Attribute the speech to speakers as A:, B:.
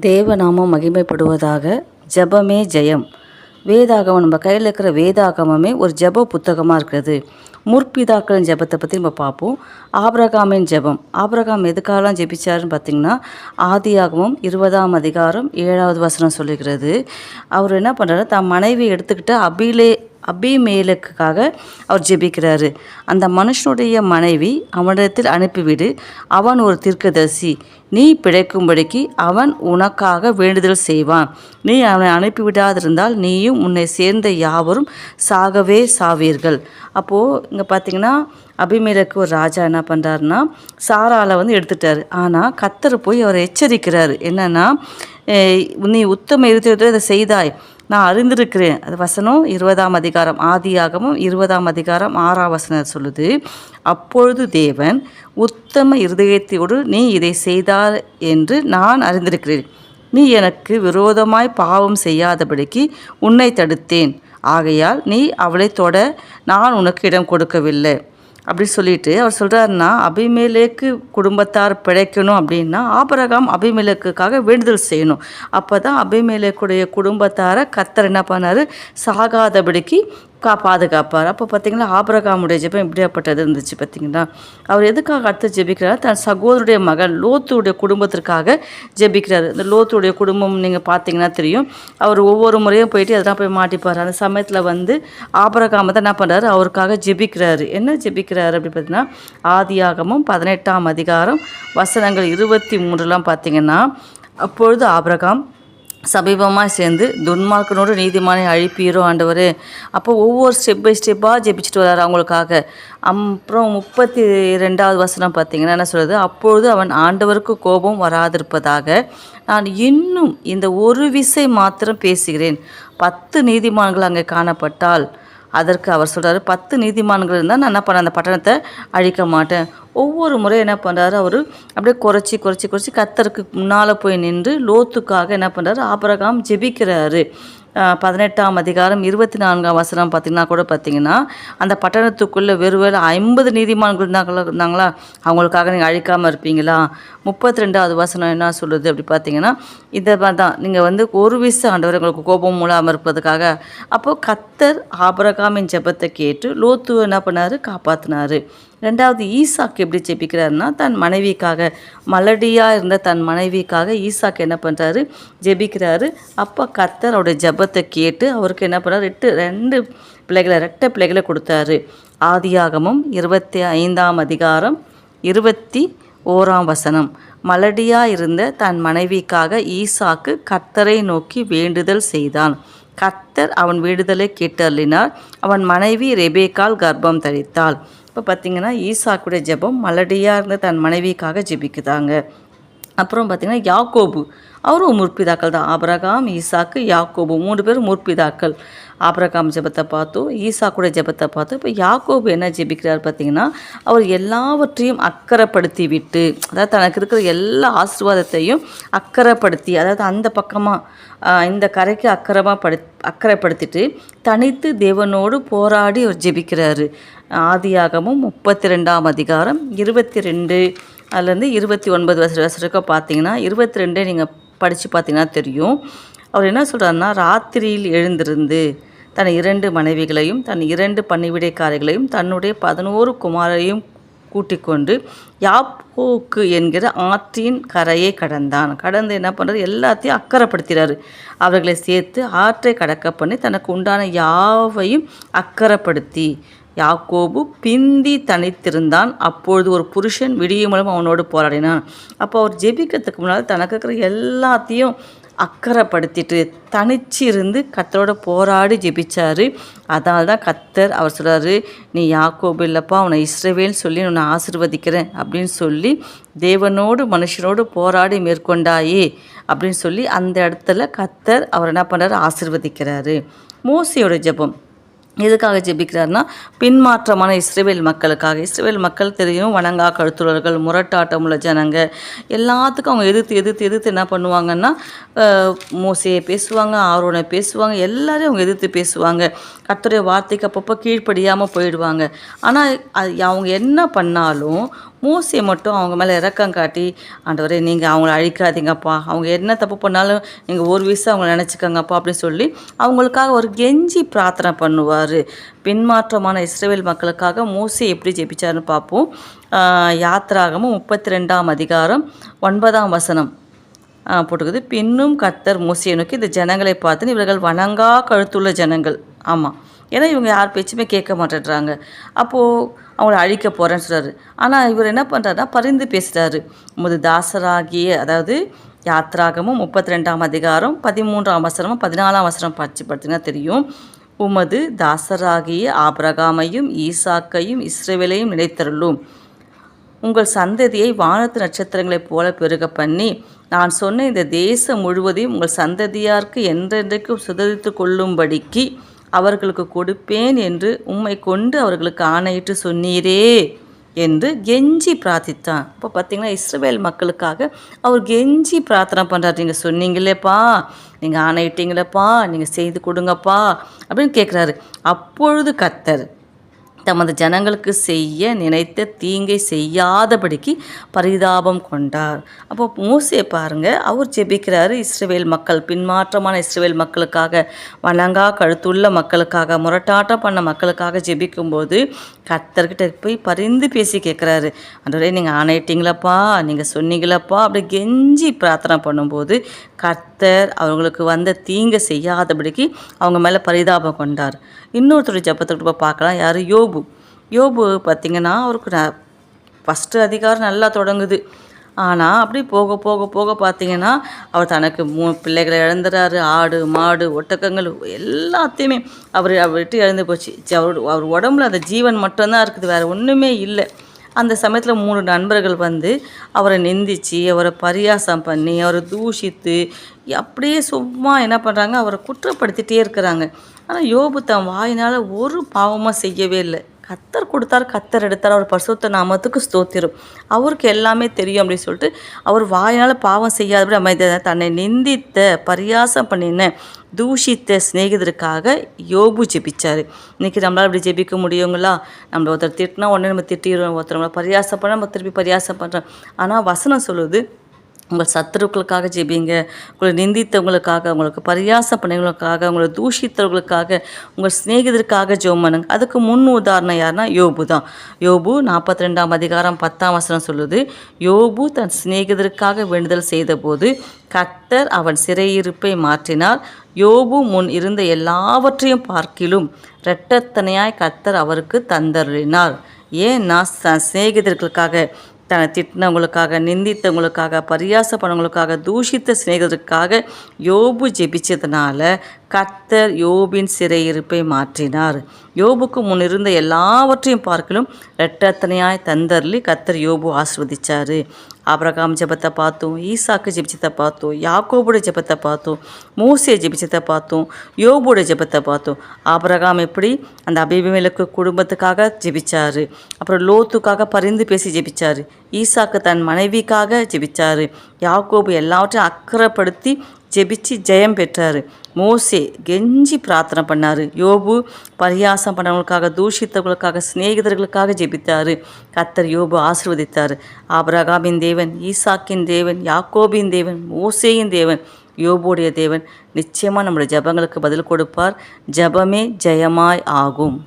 A: தேவநாமம் மகிமைப்படுவதாக. ஜெபமே ஜெயம். வேதாகமம், நம்ம கையில் இருக்கிற வேதாகமமே ஒரு ஜெப புத்தகமாக இருக்கிறது. முற்பிதாக்களின் ஜெபத்தை பற்றி நம்ம பார்ப்போம். ஆபிரகாமின் ஜெபம். ஆபிரகாம் எதுக்காகலாம் ஜெபிச்சாருன்னு பார்த்திங்கன்னா, ஆதியாகமம் 20ஆம் அதிகாரம் 7வது வசனம் சொல்லுகிறது. அவர் என்ன பண்ணுறாரு, தன் மனைவி எடுத்துக்கிட்ட அபிமேலக்குக்காக அவர் ஜெபிக்கிறாரு. அந்த மனுஷனுடைய மனைவி அவனிடத்தில் அனுப்பிவிடு, அவன் ஒரு தீர்க்கதரிசி, நீ பிழைக்கும்படிக்கு அவன் உனக்காக வேண்டுதல் செய்வான். நீ அவனை அனுப்பிவிடாதிருந்தால் நீயும் உன்னை சேர்ந்த யாவரும் சாகவே சாவீர்கள். அப்போது இங்கே பார்த்திங்கன்னா, அபிமேலக்கு ஒரு ராஜா என்ன பண்ணுறாருன்னா, சாராலை எடுத்துட்டார். ஆனால் கர்த்தர் போய் அவரை எச்சரிக்கிறாரு. என்னென்னா, நீ உத்தம இருதயத்தோடு இதை செய்தாய், நான் அறிந்திருக்கிறேன். அது வசனம் 20ஆம் அதிகாரம், ஆதியாகமம் 20ஆம் அதிகாரம் 6ஆம் வசனம் சொல்லுது. அப்பொழுது தேவன், உத்தம இருதயத்தோடு நீ இதை செய்தார் என்று நான் அறிந்திருக்கிறேன். நீ எனக்கு விரோதமாய் பாவம் செய்யாதபடிக்கு உன்னை தடுத்தேன். ஆகையால் நீ அவளை தொட நான் உனக்கு இடம் கொடுக்கவில்லை. அப்படி சொல்லிட்டு அவர் சொல்கிறாருன்னா, அபிமெலேக்கு குடும்பத்தார் பிழைக்கணும் அப்படின்னா ஆபிரகாம் அபிமெலேக்குக்காக வேண்டுதல் செய்யணும். அப்போ தான் அபிமெலேக்குடைய குடும்பத்தாரை கர்த்தர் என்ன பண்ணார், சாகாதபடிக்கு பாதுகாப்பார். அப்போ பார்த்திங்களா, ஆபிரகாமுடைய ஜெபம் எப்படியாப்பட்டது இருந்துச்சு பார்த்திங்களா. அவர் எதுக்காக அடுத்து ஜெபிக்கிறார், தன் சகோதரனுடைய மகன் லோத்துடைய குடும்பத்திற்காக ஜெபிக்கிறார். இந்த லோத்துடைய குடும்பம் நீங்கள் பார்த்தீங்கன்னா தெரியும். அவர் ஒவ்வொரு முறையும் போயிட்டு அதெல்லாம் போய் மாட்டிப்பார். அந்த சமயத்தில் ஆபிரகாம் தான் என்ன பண்ணுறாரு, அவருக்காக ஜெபிக்கிறாரு. என்ன ஜெபிக்கிறாரு அப்படி பார்த்தீங்கன்னா, ஆதியாகமம் 18ஆம் அதிகாரம் வசனங்கள் 23 பார்த்திங்கன்னா, அப்பொழுது ஆபிரகாம் சமீபமாக சேர்ந்து துன்மார்க்கனோடு நீதிமானை அழிப்பீரோ ஆண்டவர். அப்போ ஒவ்வொரு ஸ்டெப் பை ஸ்டெப்பாக ஜெபிச்சுட்டு வர்றாரு அவங்களுக்காக. அப்புறம் 32வது வசனம் பார்த்திங்கன்னா என்ன சொல்கிறது, அப்பொழுது அவன் ஆண்டவருக்கு கோபம் வராதிருப்பதாக நான் இன்னும் இந்த ஒரு விசை மாத்திரம் பேசுகிறேன், 10 நீதிமான்கள் அங்கே காணப்பட்டால். அதற்கு அவர் சொல்கிறார், 10 நீதிமான்கள் இருந்தால் நான் என்ன பண்ண அந்த பட்டணத்தை அழிக்க மாட்டேன். ஒவ்வொரு முறையும் என்ன பண்ணுறாரு, அவர் அப்படியே குறைச்சி கர்த்தருக்கு முன்னால் போய் நின்று லோத்துக்காக என்ன பண்ணுறாரு, ஆபிரகாம் ஜெபிக்கிறாரு. 18ஆம் அதிகாரம் 24ஆம் வசனம் பார்த்திங்கன்னா கூட பார்த்திங்கன்னா, அந்த பட்டணத்துக்குள்ளே வெறுவேளை 50 நீதிமான்கள் இருந்தாங்களா, அவங்களுக்காக நீங்கள் அழிக்காமல் இருப்பீங்களா. 32வது வசனம் என்ன சொல்லுது அப்படி பார்த்தீங்கன்னா, இதை தான் நீங்கள் ஒரு விசை ஆண்டவர் உங்களுக்கு கோபம் மூலாமல் இருப்பதுக்காக. அப்போது கர்த்தர் ஆபிரகாமின் ஜெபத்தை கேட்டு லோத்து என்ன பண்ணார், காப்பாற்றினார். ரெண்டாவது, ஈசாக்கு எப்படி ஜெபிக்கிறாருன்னா, தன் மனைவிக்காக, மலடியாக இருந்த தன் மனைவிக்காக ஈசாக்கு என்ன பண்ணுறாரு, ஜெபிக்கிறாரு. அப்போ கர்த்தர் அவருடைய ஜெபத்தை கேட்டு அவருக்கு என்ன பண்ணுறாரு, ரெட்டை பிள்ளைகளை கொடுத்தாரு. ஆதியாகமம் 25ஆம் அதிகாரம் 21ஆம் வசனம், மலடியாக இருந்த தன் மனைவிக்காக ஈசாக்கு கர்த்தரை நோக்கி வேண்டுதல் செய்தான். கர்த்தர் அவன் வேண்டுதலை கேட்டருளினார். அவன் மனைவி ரெபேக்காள் கர்ப்பம் தரித்தாள். இப்போ பார்த்திங்கன்னா, ஈசாக்குடைய ஜெபம் மலடியாக இருந்த தன் மனைவிக்காக ஜெபிக்குதாங்க. அப்புறம் பார்த்திங்கன்னா, யாக்கோபு அவரும் முற்பிதாக்கள் தான். ஆபிரகாம், ஈசாக்கு, யாக்கோபு 3 பேரும் முற்பிதாக்கள். ஆபிரகாம் ஜெபத்தை பார்த்தோம், ஈசாக்குடைய ஜெபத்தை பார்த்தோம். இப்போ யாக்கோபு என்ன ஜெபிக்கிறார் பார்த்திங்கன்னா, அவர் எல்லாவற்றையும் அக்கறைப்படுத்தி விட்டு, அதாவது தனக்கு இருக்கிற எல்லா ஆசீர்வாதத்தையும் அக்கறைப்படுத்தி, அதாவது அந்த பக்கமாக இந்த கரைக்கு அக்கறைப்படுத்திட்டு தனித்து தேவனோடு போராடி அவர் ஜெபிக்கிறாரு. ஆதியாகமும் 32ஆம் அதிகாரம் 22 அதுலேருந்து 29 வசனம் பார்த்தீங்கன்னா, 22 நீங்கள் படித்து பார்த்தீங்கன்னா தெரியும். அவர் என்ன சொல்கிறாருன்னா, ராத்திரியில் எழுந்திருந்து தன் 2 மனைவிகளையும் தன் 2 பணிவிடைக்காரிகளையும் தன்னுடைய 11 குமாரையும் கூட்டிக் கொண்டு யாப்போக்கு என்கிற ஆற்றின் கரையை கடந்து என்ன பண்ணுறாரு, எல்லாத்தையும் அக்கறைப்படுத்துகிறாரு. அவர்களை சேர்த்து ஆற்றை கடக்க பண்ணி தனக்கு உண்டான யாவையும் அக்கறைப்படுத்தி யாக்கோபு பிந்தி தனித்திருந்தான். அப்பொழுது ஒரு புருஷன் விடியுமலும் அவனோடு போராடினான். அப்போ அவர் ஜெபிக்கிறதுக்கு முன்னால் தனக்கு இருக்கிற எல்லாத்தையும் அக்கறைப்படுத்திட்டு தனிச்சு இருந்து கர்த்தரோட போராடி ஜெபிச்சார். அதனால தான் கர்த்தர் அவர் சொல்கிறாரு, நீ யாக்கோபு இல்லைப்பா, அவனை இஸ்ரவேல்னு சொல்லி உன்னை ஆசீர்வதிக்கிறேன் அப்படின்னு சொல்லி, தேவனோடு மனுஷனோடு போராடி மேற்கொண்டாயே அப்படின்னு சொல்லி அந்த இடத்துல கர்த்தர் அவர் என்ன பண்ணுறாரு, ஆசீர்வதிக்கிறாரு. மோசேயோட ஜெபம் எதுக்காக ஜெபிக்கிறாருன்னா, பின்மாற்றமான இஸ்ரவேல் மக்களுக்காக. இஸ்ரவேல் மக்கள் தெரியும், வணங்கா கழுத்துள்ளவர்கள், முரட்டாட்டம் உள்ள ஜனங்க, எல்லாத்துக்கும் அவங்க எதிர்த்து என்ன பண்ணுவாங்கன்னா, மோசையை பேசுவாங்க, ஆரோனை பேசுவாங்க, எல்லாரையும் அவங்க எதிர்த்து பேசுவாங்க. கர்த்தருடைய வார்த்தைக்கு அப்பப்போ கீழ்ப்படியாமல் போயிடுவாங்க. ஆனால் அவங்க என்ன பண்ணாலும் மோசே மட்டும் அவங்க மேலே இரக்கம் காட்டி, ஆண்டவரே நீங்கள் அவங்கள அழிக்காதீங்கப்பா, அவங்க என்ன தப்பு பண்ணாலும் நீங்கள் ஒரு வயசு அவங்கள நினச்சிக்கங்கப்பா அப்படின்னு சொல்லி அவங்களுக்காக ஒரு கெஞ்சி பிரார்த்தனை பண்ணுவார். பின்மாற்றமான இஸ்ரவேல் மக்களுக்காக மோசே எப்படி ஜெபிச்சாருன்னு பார்ப்போம். யாத்திராகமம் 32ஆம் அதிகாரம் 9ஆம் வசனம் போட்டுக்குது. பின்னும் கர்த்தர் மோசேயை நோக்கி, இந்த ஜனங்களை பார்த்து, இவர்கள் வணங்கா கழுத்துள்ள ஜனங்கள். ஆமாம், ஏன்னா இவங்க யார் பேச்சுமே கேட்க மாட்டேன்றாங்க. அப்போது அவங்கள அழிக்க போகிறேன்னு சொல்கிறாரு. ஆனால் இவர் என்ன பண்ணுறாருன்னா பரிந்து பேசுகிறாரு. உமது தாசராகிய, அதாவது யாத்ராகமும் 32ஆம் அதிகாரம் 13ஆம் வசனமும் 14ஆம் வசனம் பார்த்தீங்கன்னா தெரியும். உமது தாசராகிய ஆபிரகாமையும் ஈசாக்கையும் இஸ்ரவேலையும் நினைத்தருளும். உங்கள் சந்ததியை வானத்து நட்சத்திரங்களைப் போல பெருக பண்ணி, நான் சொன்ன இந்த தேசம் முழுவதையும் உங்கள் சந்ததியாருக்கு என்றென்றைக்கும் சுதந்தித்து கொள்ளும்படிக்கு அவர்களுக்கு கொடுப்பேன் என்று உம்மை கொண்டு அவர்களுக்கு ஆணையிட்டு சொன்னீரே என்று கெஞ்சி பிரார்த்தித்தான். இப்போ பார்த்தீங்கன்னா இஸ்ரவேல் மக்களுக்காக அவர் கெஞ்சி பிரார்த்தனை பண்ணுறாரு. நீங்கள் சொன்னீங்களேப்பா, நீங்கள் ஆணையிட்டீங்களேப்பா, நீங்கள் செய்து கொடுங்கப்பா அப்படின்னு கேட்குறாரு. அப்பொழுது கர்த்தர் தமது ஜனங்களுக்கு செய்ய நினைத்த தீங்கை செய்யாதபடிக்கு பரிதாபம் கொண்டார். அப்போ மோசே பாருங்கள், அவர் ஜெபிக்கிறாரு இஸ்ரவேல் மக்கள், பின்மாற்றமான இஸ்ரவேல் மக்களுக்காக, வணங்கா கழுத்துள்ள மக்களுக்காக, முரட்டாட்டம் பண்ண மக்களுக்காக ஜெபிக்கும்போது கர்த்தர்கிட்ட போய் பரிந்து பேசி கேட்குறாரு. ஆண்டவரே நீங்கள் ஆணையிட்டீங்களப்பா, நீங்கள் சொன்னீங்களப்பா அப்படி கெஞ்சி பிரார்த்தனை பண்ணும்போது கர்த்தர் அவங்களுக்கு வந்த தீங்கை செய்யாதபடிக்கு அவங்க மேலே பரிதாபம் கொண்டார். இன்னொருத்தருடைய ஜெபத்தை போய் பார்க்கலாம். யார்? யோபு பார்த்திங்கன்னா அவருக்கு ஃபஸ்ட்டு அதிகாரம் நல்லா தொடங்குது. ஆனால் அப்படி போக போக போக பார்த்திங்கன்னா அவர் தனக்கு 3 பிள்ளைகளை இழந்துறாரு. ஆடு மாடு ஒட்டகங்கள் எல்லாத்தையுமே அவர் விட்டு இழந்து போச்சு. அவர் உடம்புல அந்த ஜீவன் மட்டும்தான் இருக்குது, வேறு ஒன்றுமே இல்லை. அந்த சமயத்தில் 3 நண்பர்கள் வந்து அவரை நிந்திச்சு, அவரை பரியாசம் பண்ணி, அவரை தூஷித்து, அப்படியே சும்மா என்ன பண்ணுறாங்க, அவரை குற்றப்படுத்திகிட்டே இருக்கிறாங்க. ஆனால் யோபு தன் வாயினால் ஒரு பாவமாக செய்யவே இல்லை. கர்த்தர் கொடுத்தார், கர்த்தர் எடுத்தார், அவர் பரிசுத்த நாமத்துக்கு ஸ்தோத்திரம், அவருக்கு எல்லாமே தெரியும் அப்படின்னு சொல்லிட்டு அவர் வாயினால் பாவம் செய்யாதபடி அமைதியாக தன்னை நிந்தித்த, பரியாசம் பண்ணின, தூஷித்த சிநேகிதருக்காக யோபு ஜெபிச்சார். இன்றைக்கி நம்மளால் இப்படி ஜெபிக்க முடியுங்களா? நம்ம ஒருத்தர் திட்டினா உடனே நம்ம திட்டிடுவோம், ஒருத்தர் நம்மளை பரியாசம் பண்ணால் நம்ம திருப்பி பரியாசம் பண்ணுறோம். ஆனால் வசனம் சொல்லுது, உங்கள் சத்துருக்களுக்காக ஜெபிங்க, உங்களை நிந்தித்தவங்களுக்காக, உங்களுக்கு பரியாசம் பண்ணவங்களுக்காக, உங்களை தூஷித்தவர்களுக்காக, உங்கள் சிநேகிதருக்காக ஜெபம் பண்ணுங்க. அதுக்கு முன் உதாரணம் யாருன்னா யோபு தான். யோபு 42ஆம் அதிகாரம் 10ஆம் வசனம் சொல்லுது, யோபு தன் சிநேகிதருக்காக வேண்டுதல் செய்தபோது கர்த்தர் அவன் சிறையிருப்பை மாற்றினார். யோபு முன் இருந்த எல்லாவற்றையும் பார்க்கிலும் இரட்டத்தனையாய் கர்த்தர் அவருக்கு தந்தருளினார். ஏன்னா சிநேகிதர்களுக்காக, தன்னை திட்டினவங்களுக்காக, நிந்தித்தவங்களுக்காக, பரியாசம் பண்ணவங்களுக்காக, தூஷித்த சிநேகிதருக்காக யோபு ஜெபிச்சதுனால கர்த்தர் யோபின் சிறையிருப்பை மாற்றினார். யோபுக்கு முன் இருந்த எல்லாவற்றையும் பார்க்கலும் இரட்டத்தனையாய் தந்தர்லி கர்த்தர் யோபு ஆசிர்வதிச்சார். ஆபிரகாம் ஜெபத்தை பார்த்தோம், ஈசாக்கு ஜெபிச்சத்தை பார்த்தோம், யாக்கோபுடைய ஜெபத்தை பார்த்தோம், மோசே ஜெபிச்சத்தை பார்த்தோம், யோபுடைய ஜெபத்தை பார்த்தோம். ஆபிரகாம் எப்படி அந்த அபிமெலேக்கு குடும்பத்துக்காக ஜெபிச்சார், அப்புறம் லோத்துக்காக பரிந்து பேசி ஜெபிச்சார், ஈசாக்கு தன் மனைவிக்காக ஜெபிச்சார், யாக்கோபு எல்லாவற்றையும் அக்கறைப்படுத்தி ஜெபிச்சு ஜெயம் பெற்றார். மோசே கெஞ்சி பிரார்த்தனை பண்ணார். யோபு பரியாசம் பண்ணவங்களுக்காக, தூஷித்தவர்களுக்காக, சிநேகிதர்களுக்காக ஜெபித்தார். கர்த்தர் யோபு ஆசீர்வதித்தார். ஆபிரகாமின் தேவன், ஈசாக்கின் தேவன், யாக்கோபின் தேவன், மோசேயின் தேவன், யோபுடைய தேவன் நிச்சயமாக நம்முடைய ஜெபங்களுக்கு பதில் கொடுப்பார். ஜெபமே ஜெயமாய் ஆகும்.